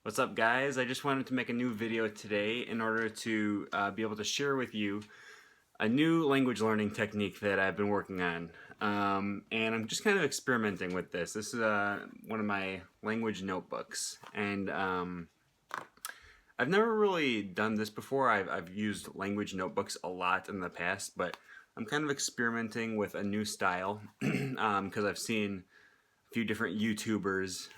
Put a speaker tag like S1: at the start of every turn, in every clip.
S1: What's up, guys? I just wanted to make a new video today in order to be able to share with you a new language learning technique that I've been working on. And I'm just kind of experimenting with this. This is one of my language notebooks. And I've never really done this before. I've used language notebooks a lot in the past, but I'm kind of experimenting with a new style because I've seen a few different YouTubers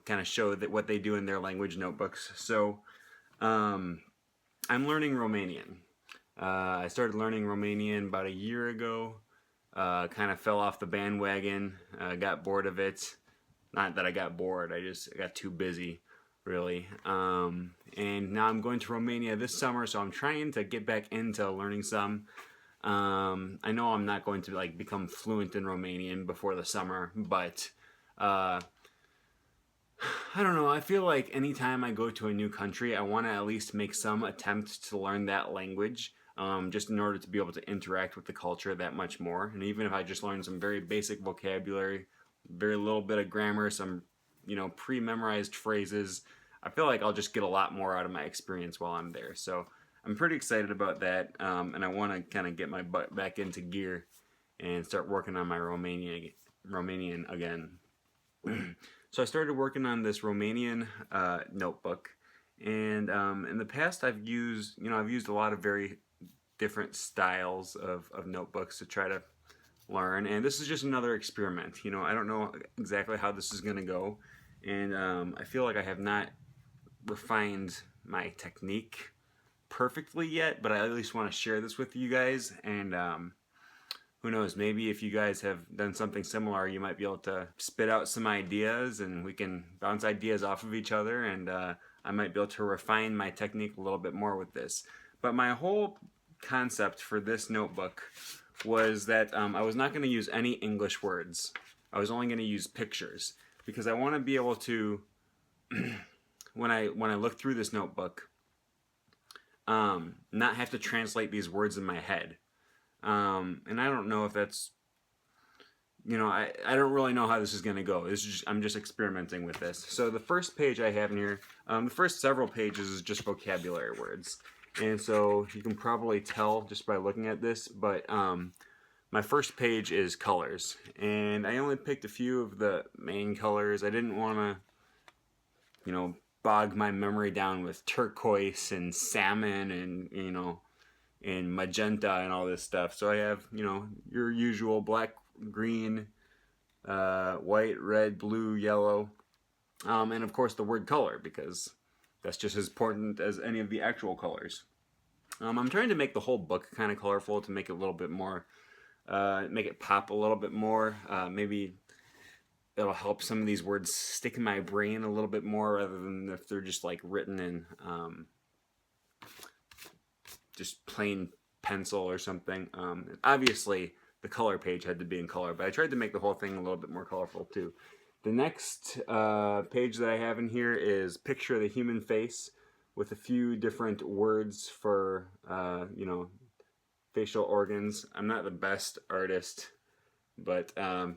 S1: kind of show that what they do in their language notebooks. So I'm learning Romanian. I started learning Romanian about a year ago. Kind of fell off the bandwagon. Got bored of it. Not that I got bored. I got too busy, really. And now I'm going to Romania this summer, so I'm trying to get back into learning some. I know I'm not going to become fluent in Romanian before the summer, but I don't know, I feel like anytime I go to a new country, I want to at least make some attempt to learn that language, just in order to be able to interact with the culture that much more. And even if I just learn some very basic vocabulary, very little bit of grammar, some, pre-memorized phrases, I feel like I'll just get a lot more out of my experience while I'm there. So I'm pretty excited about that, and I want to kind of get my butt back into gear and start working on my Romanian again. So I started working on this Romanian notebook, and in the past I've used a lot of very different styles of notebooks to try to learn, and this is just another experiment. I don't know exactly how this is going to go, and I feel like I have not refined my technique perfectly yet, but I at least want to share this with you guys, and who knows, maybe if you guys have done something similar, you might be able to spit out some ideas and we can bounce ideas off of each other, and I might be able to refine my technique a little bit more with this. But my whole concept for this notebook was that I was not going to use any English words. I was only going to use pictures because I want to be able to, when I look through this notebook, not have to translate these words in my head. And I don't know if that's, I don't really know how this is going to go. I'm just experimenting with this. So the first page I have in here, the first several pages is just vocabulary words. And so you can probably tell just by looking at this, but my first page is colors. And I only picked a few of the main colors. I didn't want to, bog my memory down with turquoise and salmon and magenta and all this stuff. So I have, your usual black, green, white, red, blue, yellow, and of course the word color, because that's just as important as any of the actual colors. I'm trying to make the whole book kind of colorful to make it a little bit more, make it pop a little bit more. Maybe it'll help some of these words stick in my brain a little bit more rather than if they're just written in just plain pencil or something. Obviously, the color page had to be in color, but I tried to make the whole thing a little bit more colorful too. The next page that I have in here is picture the human face with a few different words for, facial organs. I'm not the best artist, but I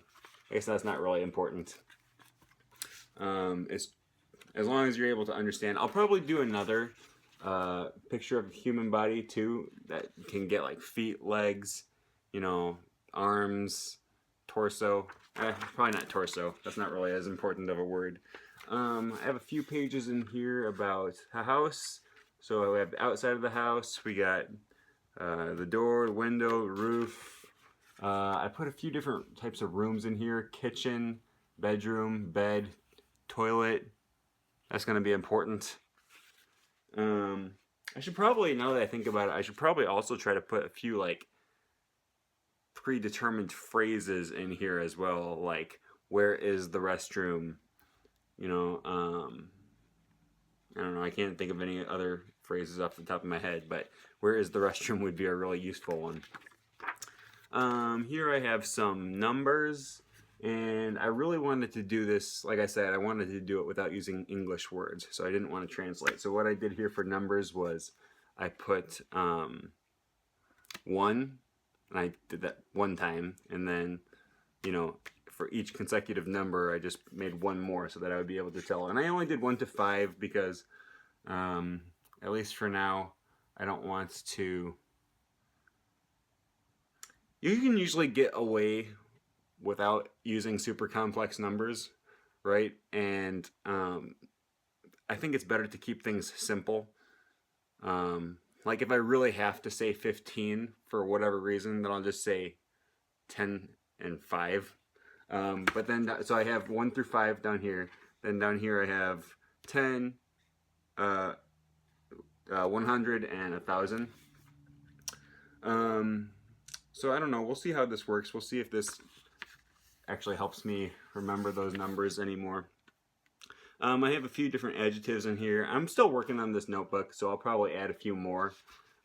S1: guess that's not really important. It's as long as you're able to understand. I'll probably do another picture of a human body too that can get feet, legs, arms, torso. Probably not torso. That's not really as important of a word. I have a few pages in here about a house. So we have the outside of the house. We got the door, the window, the roof. I put a few different types of rooms in here: kitchen, bedroom, bed, toilet. That's going to be important. I should probably, now that I think about it, I should probably also try to put a few predetermined phrases in here as well, like where is the restroom? I don't know, I can't think of any other phrases off the top of my head, but where is the restroom would be a really useful one. Here I have some numbers. And I really wanted to do this, like I said, I wanted to do it without using English words, so I didn't want to translate. So what I did here for numbers was I put 1, and I did that one time, and then, for each consecutive number, I just made one more so that I would be able to tell. And I only did 1 to 5 because, at least for now, I don't want to... You can usually get away without using super complex numbers, right? And I think it's better to keep things simple. Like if I really have to say 15 for whatever reason, then I'll just say 10 and 5. But then, so I have 1 through 5 down here. Then down here I have 10, 100, and 1,000. So I don't know. We'll see how this works. We'll see if this actually helps me remember those numbers anymore. I have a few different adjectives in here. I'm still working on this notebook, so I'll probably add a few more.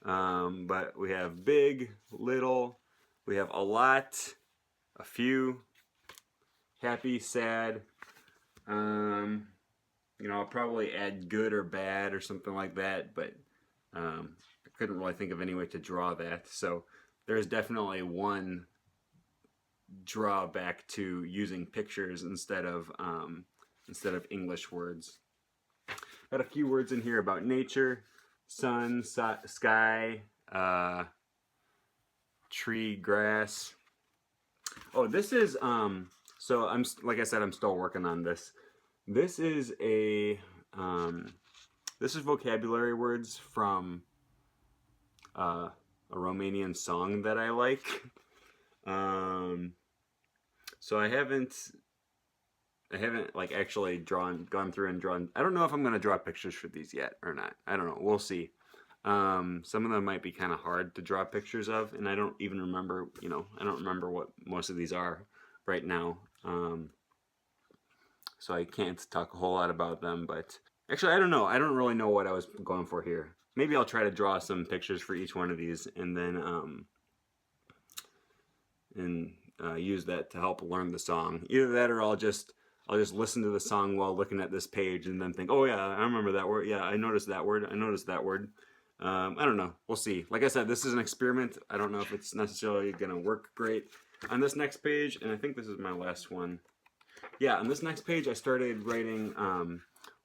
S1: But we have big, little, we have a lot, a few, happy, sad. You know, I'll probably add good or bad or something like that, but I couldn't really think of any way to draw that. So there's definitely one drawback to using pictures instead of English words. Got a few words in here about nature, sun, sky, tree, grass. Oh, this is so like I said, I'm still working on this. This is this is vocabulary words from a Romanian song that I like. So I haven't like actually gone through and drawn. I don't know if I'm gonna draw pictures for these yet or not. I don't know. We'll see. Some of them might be kind of hard to draw pictures of, and I don't even remember. You know, I don't remember what most of these are right now. So I can't talk a whole lot about them. But actually, I don't know. I don't really know what I was going for here. Maybe I'll try to draw some pictures for each one of these, and then use that to help learn the song. Either that, or I'll just listen to the song while looking at this page and then think, oh yeah, I remember that word. Yeah, I noticed that word. I noticed that word. I don't know. We'll see. Like I said, this is an experiment. I don't know if it's necessarily going to work great. On this next page, and I think this is my last one. Yeah, on this next page, I started writing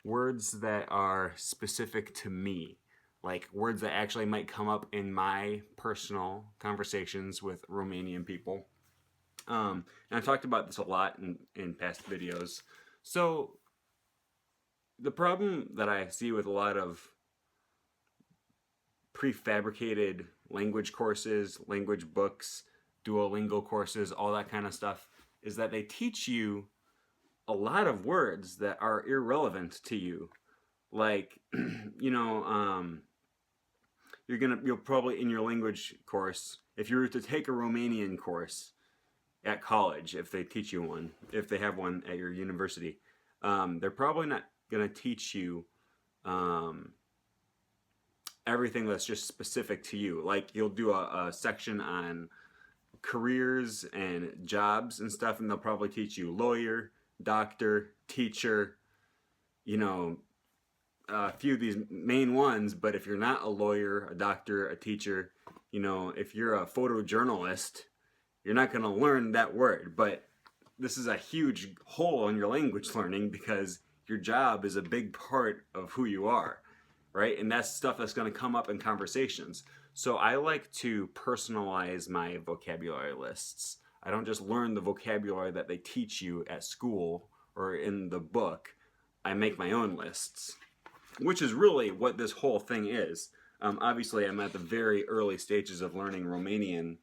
S1: words that are specific to me. Like words that actually might come up in my personal conversations with Romanian people. And I've talked about this a lot in past videos. So the problem that I see with a lot of prefabricated language courses, language books, Duolingo courses, all that kind of stuff, is that they teach you a lot of words that are irrelevant to you. Like, you know, you'll probably, in your language course, if you were to take a Romanian course at college, if they teach you one, if they have one at your university, they're probably not going to teach you everything that's just specific to you. Like, you'll do a section on careers and jobs and stuff, and they'll probably teach you lawyer, doctor, teacher, you know, a few of these main ones. But if you're not a lawyer, a doctor, a teacher, you know, if you're a photojournalist, you're not going to learn that word. But this is a huge hole in your language learning because your job is a big part of who you are, right? And that's stuff that's going to come up in conversations. So I like to personalize my vocabulary lists. I don't just learn the vocabulary that they teach you at school or in the book. I make my own lists, which is really what this whole thing is. Obviously, I'm at the very early stages of learning Romanian,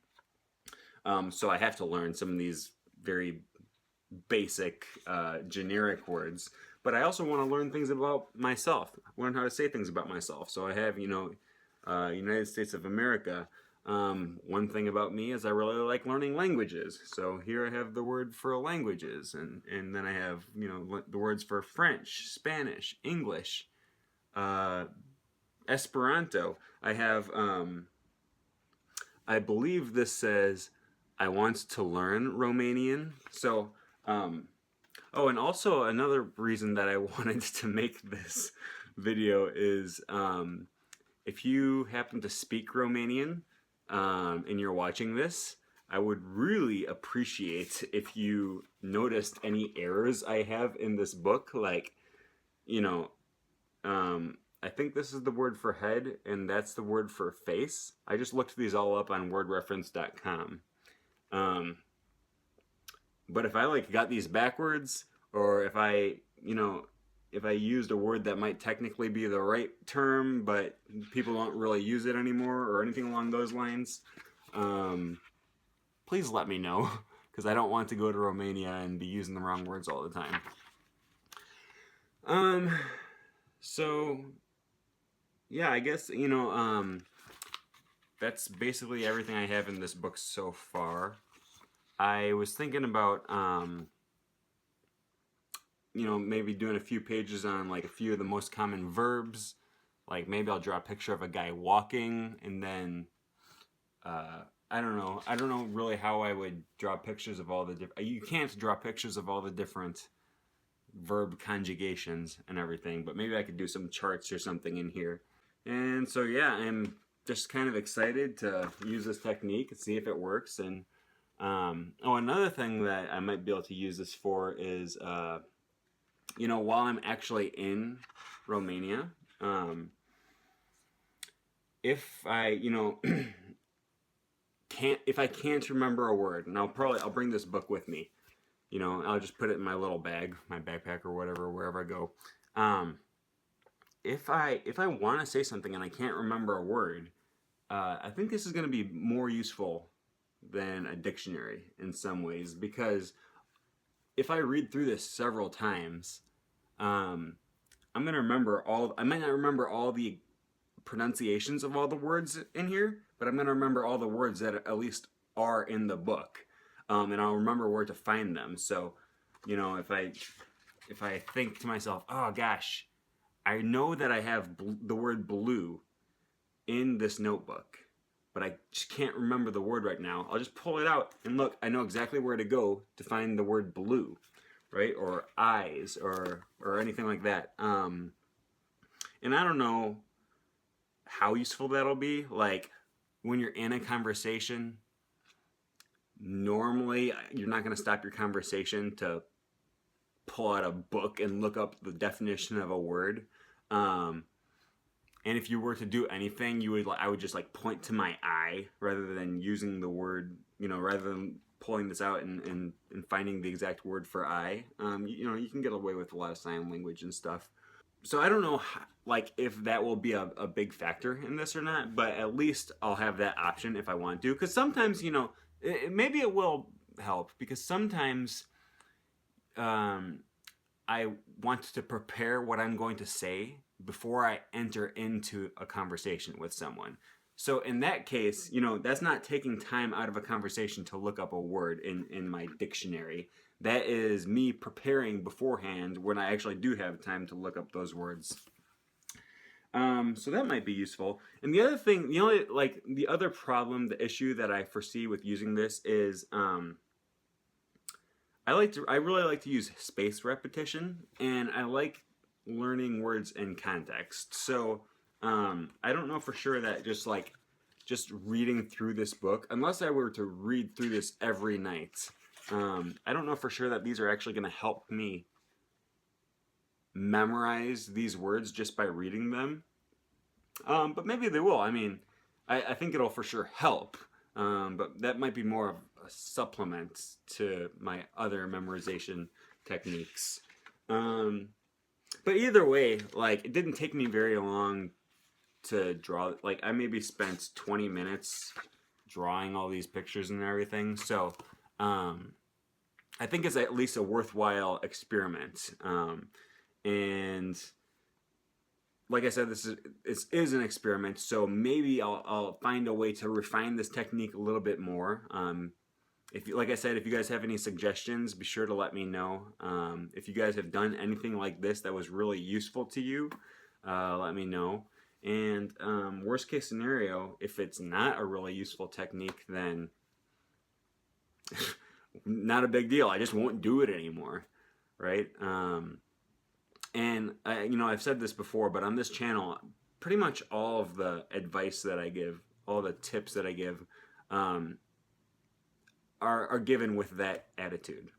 S1: so I have to learn some of these very basic, generic words. But I also want to learn things about myself, learn how to say things about myself. So I have, you know, United States of America. One thing about me is I really like learning languages. So here I have the word for languages, and then I have, you know, the words for French, Spanish, English, Esperanto. I have, I believe this says, I want to learn Romanian. So, oh, and also another reason that I wanted to make this video is, if you happen to speak Romanian, and you're watching this, I would really appreciate if you noticed any errors I have in this book. Like, you know, I think this is the word for head, and that's the word for face. I just looked these all up on wordreference.com. Um, but if I like got these backwards, or if I used a word that might technically be the right term, but people don't really use it anymore, or anything along those lines, please let me know, because I don't want to go to Romania and be using the wrong words all the time. So yeah, I guess, that's basically everything I have in this book so far. I was thinking about, maybe doing a few pages on like a few of the most common verbs. Like maybe I'll draw a picture of a guy walking, and then I don't know. I don't know really how I would draw pictures of all the different. You can't draw pictures of all the different verb conjugations and everything, but maybe I could do some charts or something in here. And so yeah, I'm just kind of excited to use this technique and see if it works. And another thing that I might be able to use this for is while I'm actually in Romania, if I can't remember a word, and I'll bring this book with me. I'll just put it in my little bag, my backpack or whatever, wherever I go. If I want to say something and I can't remember a word, I think this is going to be more useful than a dictionary in some ways, because if I read through this several times, I'm going to remember I might not remember all the pronunciations of all the words in here, but I'm going to remember all the words that at least are in the book. And I'll remember where to find them. So, if I think to myself, oh gosh, I know that I have the word blue in this notebook, but I just can't remember the word right now. I'll just pull it out and look. I know exactly where to go to find the word blue, right? Or eyes, or anything like that. And I don't know how useful that'll be. Like when you're in a conversation, normally you're not going to stop your conversation to pull out a book and look up the definition of a word. And if you were to do anything, I would just like point to my eye rather than using the word, rather than pulling this out and finding the exact word for eye. You can get away with a lot of sign language and stuff. So I don't know if that will be a big factor in this or not, but at least I'll have that option if I want to. Because sometimes, maybe it will help, because sometimes I want to prepare what I'm going to say before I enter into a conversation with someone. So in that case, that's not taking time out of a conversation to look up a word in my dictionary. That is me preparing beforehand when I actually do have time to look up those words. So that might be useful. And the other thing, the other problem, the issue that I foresee with using this is I really like to use spaced repetition, and I like learning words in context. So I don't know for sure that just reading through this book, unless I were to read through this every night, I don't know for sure that these are actually going to help me memorize these words just by reading them. But maybe they will. I mean, I think it'll for sure help. But that might be more of a supplement to my other memorization techniques. But either way, it didn't take me very long to draw. I maybe spent 20 minutes drawing all these pictures and everything. So I think it's at least a worthwhile experiment. And like I said, this is an experiment, so maybe I'll find a way to refine this technique a little bit more. If you guys have any suggestions, be sure to let me know. If you guys have done anything like this that was really useful to you, let me know. And worst case scenario, if it's not a really useful technique, then not a big deal. I just won't do it anymore, right? And I've said this before, but on this channel, pretty much all of the advice that I give, all the tips that I give, are given with that attitude,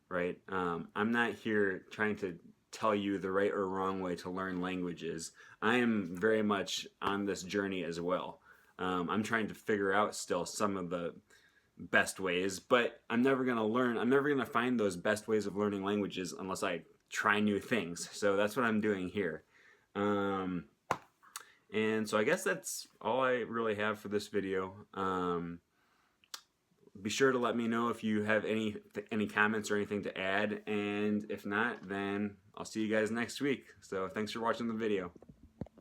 S1: right? I'm not here trying to tell you the right or wrong way to learn languages. I am very much on this journey as well. I'm trying to figure out still some of the best ways, but I'm never going to learn. I'm never going to find those best ways of learning languages unless I try new things. So that's what I'm doing here. And so I guess that's all I really have for this video. Be sure to let me know if you have any comments or anything to add, and if not, then I'll see you guys next week. So thanks for watching the video.